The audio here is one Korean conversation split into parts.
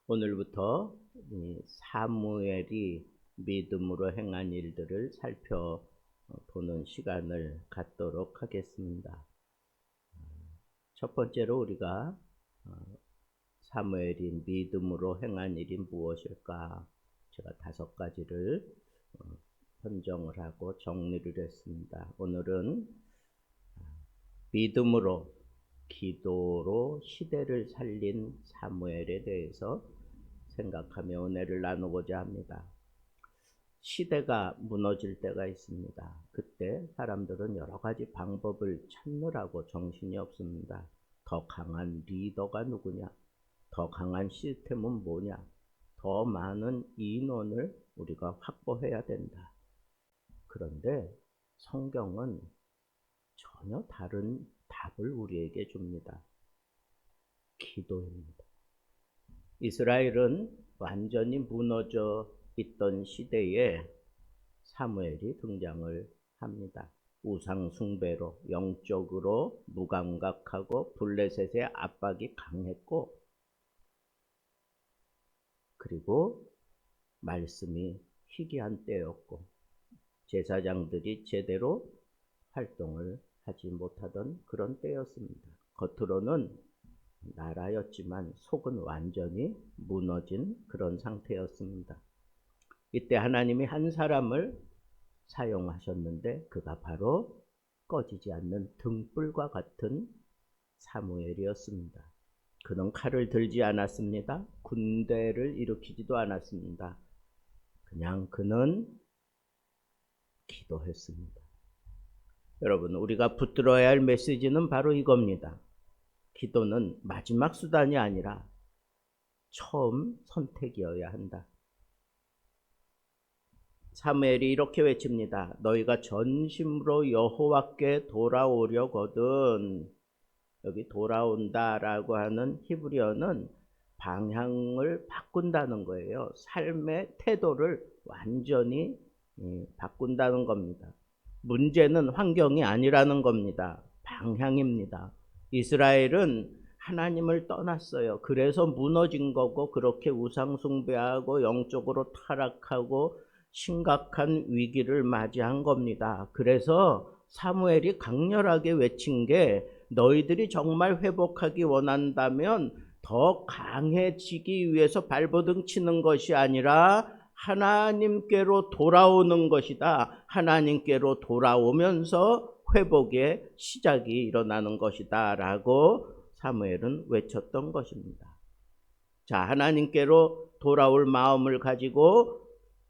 오늘부터 이 사무엘이 믿음으로 행한 일들을 살펴보는 시간을 갖도록 하겠습니다. 첫 번째로 우리가 사무엘이 믿음으로 행한 일이 무엇일까? 제가 5가지를 선정을 하고 정리를 했습니다. 오늘은 믿음으로 기도로 시대를 살린 사무엘에 대해서 생각하며 은혜를 나누고자 합니다. 시대가 무너질 때가 있습니다. 그때 사람들은 여러 가지 방법을 찾느라고 정신이 없습니다. 더 강한 리더가 누구냐? 더 강한 시스템은 뭐냐? 더 많은 인원을 우리가 확보해야 된다. 그런데 성경은 전혀 다른 답을 우리에게 줍니다. 기도입니다. 이스라엘은 완전히 무너져 있던 시대에 사무엘이 등장을 합니다. 우상 숭배로 영적으로 무감각하고 블레셋의 압박이 강했고, 그리고 말씀이 희귀한 때였고, 제사장들이 제대로 활동을 하지 못하던 그런 때였습니다. 겉으로는 나라였지만 속은 완전히 무너진 그런 상태였습니다. 이때 하나님이 한 사람을 사용하셨는데 그가 바로 꺼지지 않는 등불과 같은 사무엘이었습니다. 그는 칼을 들지 않았습니다. 군대를 일으키지도 않았습니다. 그냥 그는 기도했습니다. 여러분, 우리가 붙들어야 할 메시지는 바로 이겁니다. 기도는 마지막 수단이 아니라 처음 선택이어야 한다. 사무엘이 이렇게 외칩니다. 너희가 전심으로 여호와께 돌아오려거든. 여기 돌아온다라고 하는 히브리어는 방향을 바꾼다는 거예요. 삶의 태도를 완전히 바꾼다는 겁니다. 문제는 환경이 아니라는 겁니다. 방향입니다. 이스라엘은 하나님을 떠났어요. 그래서 무너진 거고, 그렇게 우상 숭배하고 영적으로 타락하고 심각한 위기를 맞이한 겁니다. 그래서 사무엘이 강렬하게 외친 게, 너희들이 정말 회복하기 원한다면 더 강해지기 위해서 발버둥 치는 것이 아니라 하나님께로 돌아오는 것이다. 하나님께로 돌아오면서 회복의 시작이 일어나는 것이다 라고 사무엘은 외쳤던 것입니다. 자, 하나님께로 돌아올 마음을 가지고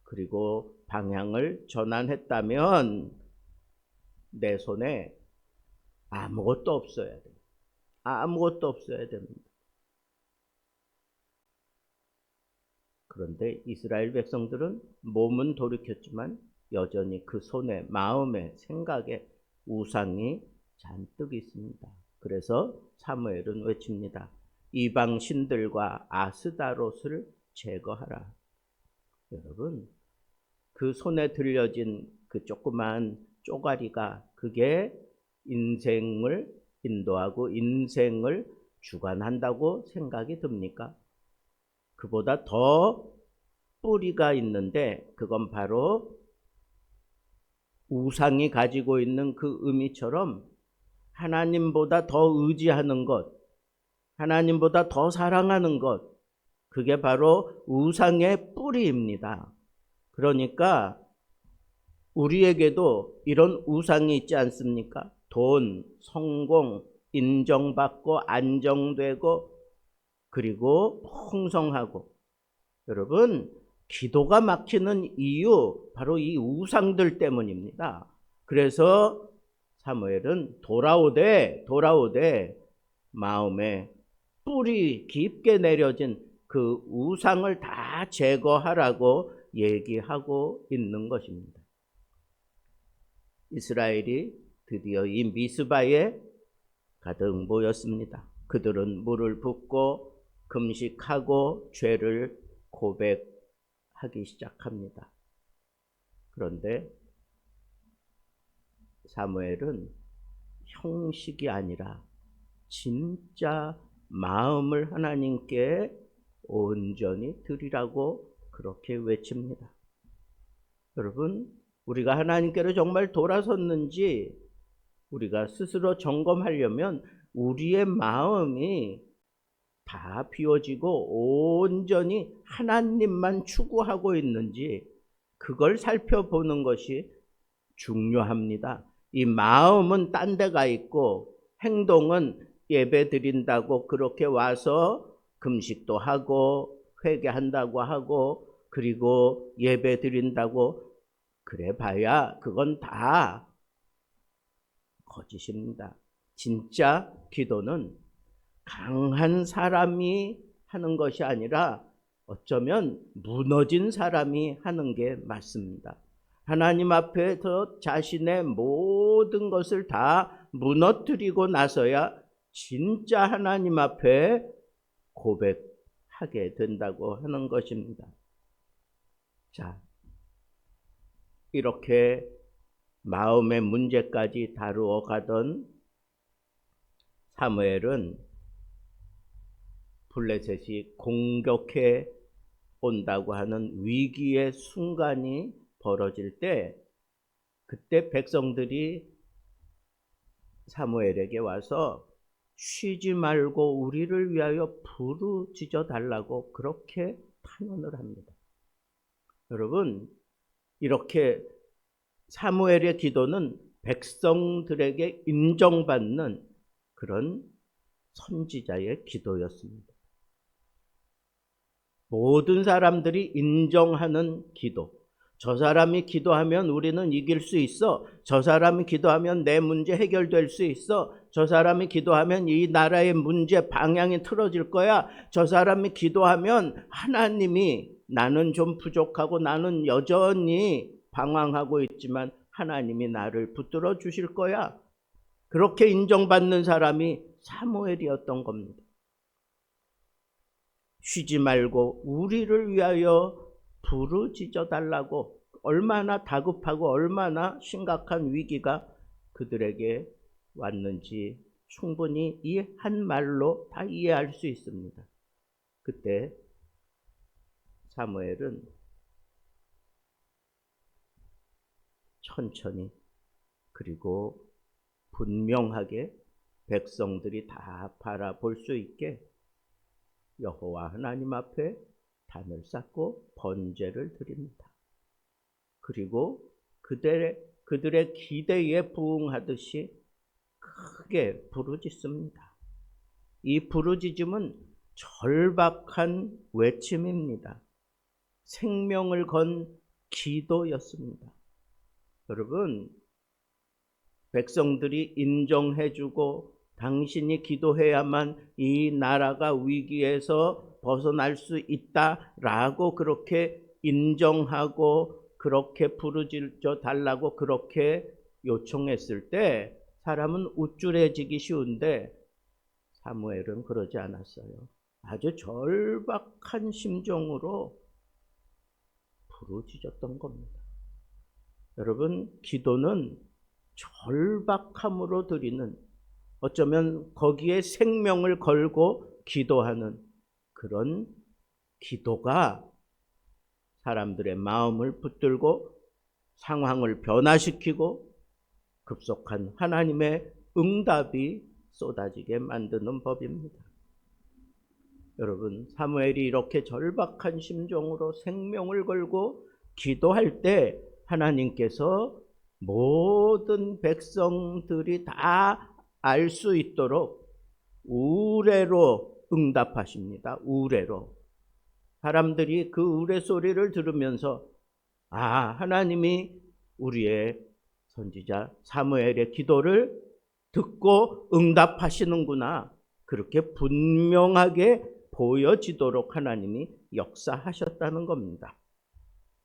그리고 방향을 전환했다면 내 손에 아무것도 없어야 됩니다. 아무것도 없어야 됩니다. 그런데 이스라엘 백성들은 몸은 돌이켰지만 여전히 그 손에, 마음에, 생각에 우상이 잔뜩 있습니다. 그래서 사무엘은 외칩니다. 이방 신들과 아스다롯을 제거하라. 여러분, 그 손에 들려진 그 조그만 쪼가리가 그게 인생을 인도하고 인생을 주관한다고 생각이 듭니까? 그보다 더 뿌리가 있는데, 그건 바로 우상이 가지고 있는 그 의미처럼 하나님보다 더 의지하는 것, 하나님보다 더 사랑하는 것, 그게 바로 우상의 뿌리입니다. 그러니까 우리에게도 이런 우상이 있지 않습니까? 돈, 성공, 인정받고 안정되고 그리고 풍성하고. 여러분, 기도가 막히는 이유 바로 이 우상들 때문입니다. 그래서 사무엘은 돌아오되 마음에 뿌리 깊게 내려진 그 우상을 다 제거하라고 얘기하고 있는 것입니다. 이스라엘이 드디어 이 미스바에 가득 모였습니다. 그들은 물을 붓고 금식하고 죄를 고백하기 시작합니다. 그런데 사무엘은 형식이 아니라 진짜 마음을 하나님께 온전히 드리라고 그렇게 외칩니다. 여러분, 우리가 하나님께로 정말 돌아섰는지 우리가 스스로 점검하려면 우리의 마음이 다 비워지고 온전히 하나님만 추구하고 있는지 그걸 살펴보는 것이 중요합니다. 이 마음은 딴 데가 있고 행동은 예배 드린다고 그렇게 와서 금식도 하고 회개한다고 하고 그리고 예배 드린다고 그래 봐야 그건 다 거짓입니다. 진짜 기도는 강한 사람이 하는 것이 아니라 어쩌면 무너진 사람이 하는 게 맞습니다. 하나님 앞에서 자신의 모든 것을 다 무너뜨리고 나서야 진짜 하나님 앞에 고백하게 된다고 하는 것입니다. 자, 이렇게 마음의 문제까지 다루어 가던 사무엘은 블레셋이 공격해 온다고 하는 위기의 순간이 벌어질 때 그때 백성들이 사무엘에게 와서 쉬지 말고 우리를 위하여 부르짖어 달라고 그렇게 탄원을 합니다. 여러분, 이렇게 사무엘의 기도는 백성들에게 인정받는 그런 선지자의 기도였습니다. 모든 사람들이 인정하는 기도. 저 사람이 기도하면 우리는 이길 수 있어. 저 사람이 기도하면 내 문제 해결될 수 있어. 저 사람이 기도하면 이 나라의 문제 방향이 틀어질 거야. 저 사람이 기도하면 하나님이 나는 좀 부족하고 나는 여전히 방황하고 있지만 하나님이 나를 붙들어 주실 거야. 그렇게 인정받는 사람이 사무엘이었던 겁니다. 쉬지 말고 우리를 위하여 부르짖어 달라고 얼마나 다급하고 얼마나 심각한 위기가 그들에게 왔는지 충분히 이 한 말로 다 이해할 수 있습니다. 그때 사무엘은 천천히 그리고 분명하게 백성들이 다 바라볼 수 있게 여호와 하나님 앞에 단을 쌓고 번제를 드립니다. 그리고 그들의 기대에 부응하듯이 크게 부르짖습니다. 이 부르짖음은 절박한 외침입니다. 생명을 건 기도였습니다. 여러분, 백성들이 인정해주고 당신이 기도해야만 이 나라가 위기에서 벗어날 수 있다라고 그렇게 인정하고 그렇게 부르짖어 달라고 그렇게 요청했을 때 사람은 우쭐해지기 쉬운데 사무엘은 그러지 않았어요. 아주 절박한 심정으로 부르짖었던 겁니다. 여러분, 기도는 절박함으로 드리는, 어쩌면 거기에 생명을 걸고 기도하는 그런 기도가 사람들의 마음을 붙들고 상황을 변화시키고 급속한 하나님의 응답이 쏟아지게 만드는 법입니다. 여러분, 사무엘이 이렇게 절박한 심정으로 생명을 걸고 기도할 때 하나님께서 모든 백성들이 다 알 수 있도록 우레로 응답하십니다. 우레로. 사람들이 그 우레 소리를 들으면서 하나님이 우리의 선지자 사무엘의 기도를 듣고 응답하시는구나. 그렇게 분명하게 보여지도록 하나님이 역사하셨다는 겁니다.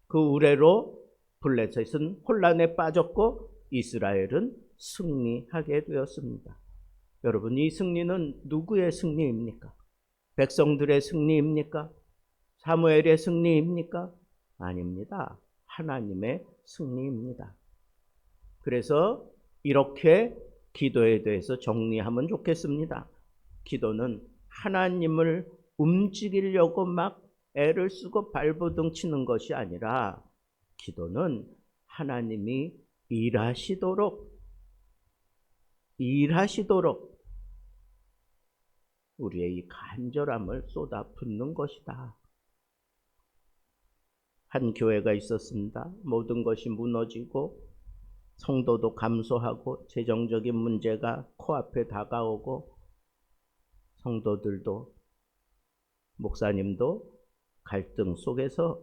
그 우레로 블레셋은 혼란에 빠졌고 이스라엘은 승리하게 되었습니다. 여러분, 이 승리는 누구의 승리입니까? 백성들의 승리입니까? 사무엘의 승리입니까? 아닙니다. 하나님의 승리입니다. 그래서 이렇게 기도에 대해서 정리하면 좋겠습니다. 기도는 하나님을 움직이려고 막 애를 쓰고 발버둥 치는 것이 아니라 기도는 하나님이 일하시도록 우리의 이 간절함을 쏟아붓는 것이다. 한 교회가 있었습니다. 모든 것이 무너지고 성도도 감소하고 재정적인 문제가 코앞에 다가오고 성도들도 목사님도 갈등 속에서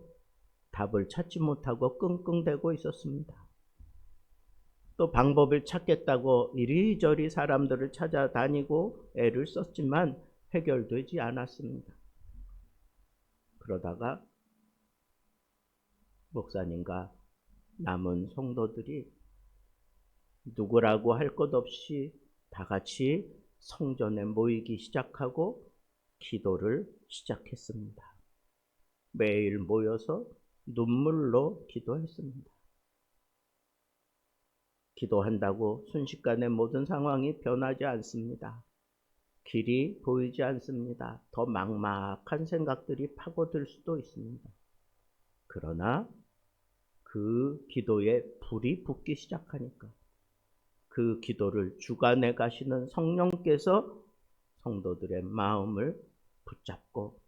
답을 찾지 못하고 끙끙대고 있었습니다. 또 방법을 찾겠다고 이리저리 사람들을 찾아다니고 애를 썼지만 해결되지 않았습니다. 그러다가 목사님과 남은 성도들이 누구라고 할 것 없이 다 같이 성전에 모이기 시작하고 기도를 시작했습니다. 매일 모여서 눈물로 기도했습니다. 기도한다고 순식간에 모든 상황이 변하지 않습니다. 길이 보이지 않습니다. 더 막막한 생각들이 파고들 수도 있습니다. 그러나 그 기도에 불이 붙기 시작하니까 그 기도를 주관해 가시는 성령께서 성도들의 마음을 붙잡고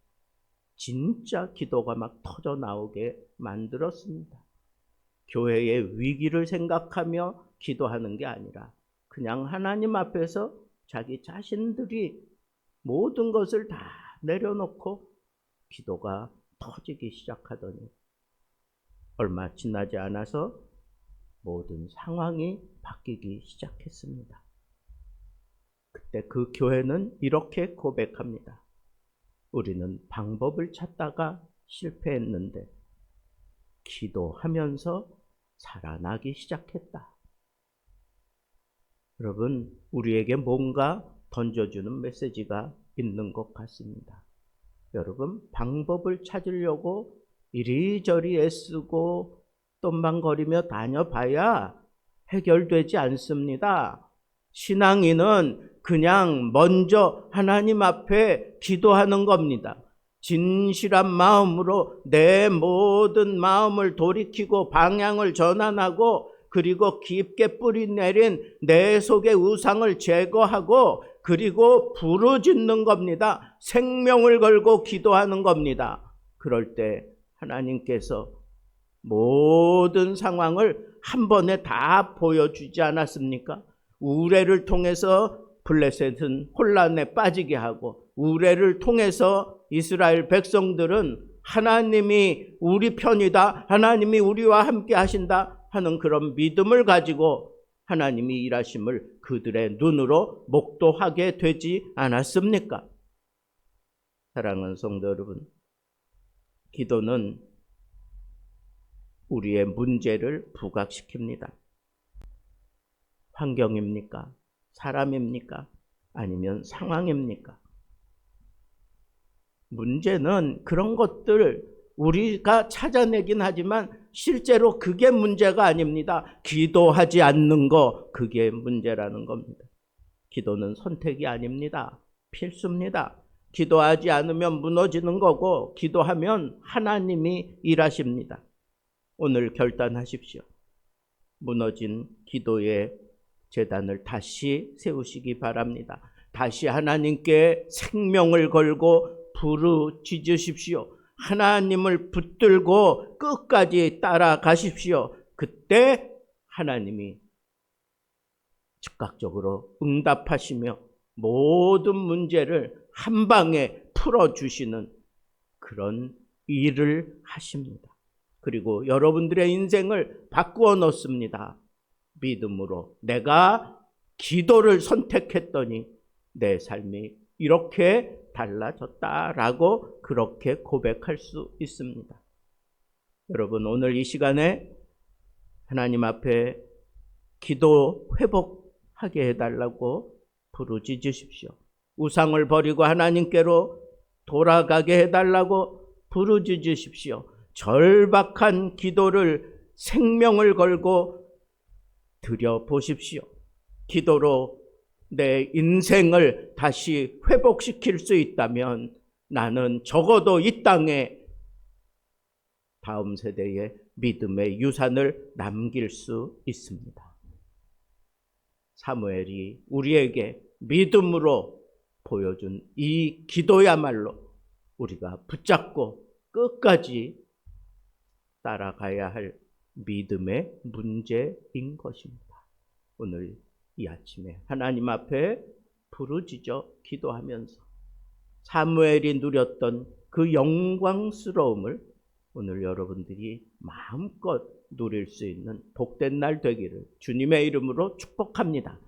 진짜 기도가 막 터져 나오게 만들었습니다. 교회의 위기를 생각하며 기도하는 게 아니라 그냥 하나님 앞에서 자기 자신들이 모든 것을 다 내려놓고 기도가 터지기 시작하더니 얼마 지나지 않아서 모든 상황이 바뀌기 시작했습니다. 그때 그 교회는 이렇게 고백합니다. 우리는 방법을 찾다가 실패했는데 기도하면서 살아나기 시작했다. 여러분, 우리에게 뭔가 던져주는 메시지가 있는 것 같습니다. 여러분, 방법을 찾으려고 이리저리 애쓰고 똠방거리며 다녀봐야 해결되지 않습니다. 신앙인은 그냥 먼저 하나님 앞에 기도하는 겁니다. 진실한 마음으로 내 모든 마음을 돌이키고 방향을 전환하고 그리고 깊게 뿌리 내린 내 속의 우상을 제거하고 그리고 부르짖는 겁니다. 생명을 걸고 기도하는 겁니다. 그럴 때 하나님께서 모든 상황을 한 번에 다 보여주지 않았습니까? 우레를 통해서 블레셋은 혼란에 빠지게 하고 우레를 통해서 이스라엘 백성들은 하나님이 우리 편이다, 하나님이 우리와 함께 하신다 하는 그런 믿음을 가지고 하나님이 일하심을 그들의 눈으로 목도하게 되지 않았습니까? 사랑하는 성도 여러분, 기도는 우리의 문제를 부각시킵니다. 환경입니까? 사람입니까? 아니면 상황입니까? 문제는 그런 것들 우리가 찾아내긴 하지만 실제로 그게 문제가 아닙니다. 기도하지 않는 거, 그게 문제라는 겁니다. 기도는 선택이 아닙니다. 필수입니다. 기도하지 않으면 무너지는 거고 기도하면 하나님이 일하십니다. 오늘 결단하십시오. 무너진 기도의 제단을 다시 세우시기 바랍니다. 다시 하나님께 생명을 걸고 부르짖으십시오. 하나님을 붙들고 끝까지 따라가십시오. 그때 하나님이 즉각적으로 응답하시며 모든 문제를 한 방에 풀어주시는 그런 일을 하십니다. 그리고 여러분들의 인생을 바꾸어 놓습니다. 믿음으로 내가 기도를 선택했더니 내 삶이 이렇게 달라졌다라고 그렇게 고백할 수 있습니다. 여러분, 오늘 이 시간에 하나님 앞에 기도 회복하게 해달라고 부르짖으십시오. 우상을 버리고 하나님께로 돌아가게 해달라고 부르짖으십시오. 절박한 기도를 생명을 걸고 드려보십시오. 기도로 내 인생을 다시 회복시킬 수 있다면 나는 적어도 이 땅에 다음 세대에 믿음의 유산을 남길 수 있습니다. 사무엘이 우리에게 믿음으로 보여준 이 기도야말로 우리가 붙잡고 끝까지 따라가야 할 믿음의 문제인 것입니다. 오늘 이 아침에 하나님 앞에 부르짖어 기도하면서 사무엘이 누렸던 그 영광스러움을 오늘 여러분들이 마음껏 누릴 수 있는 복된 날 되기를 주님의 이름으로 축복합니다.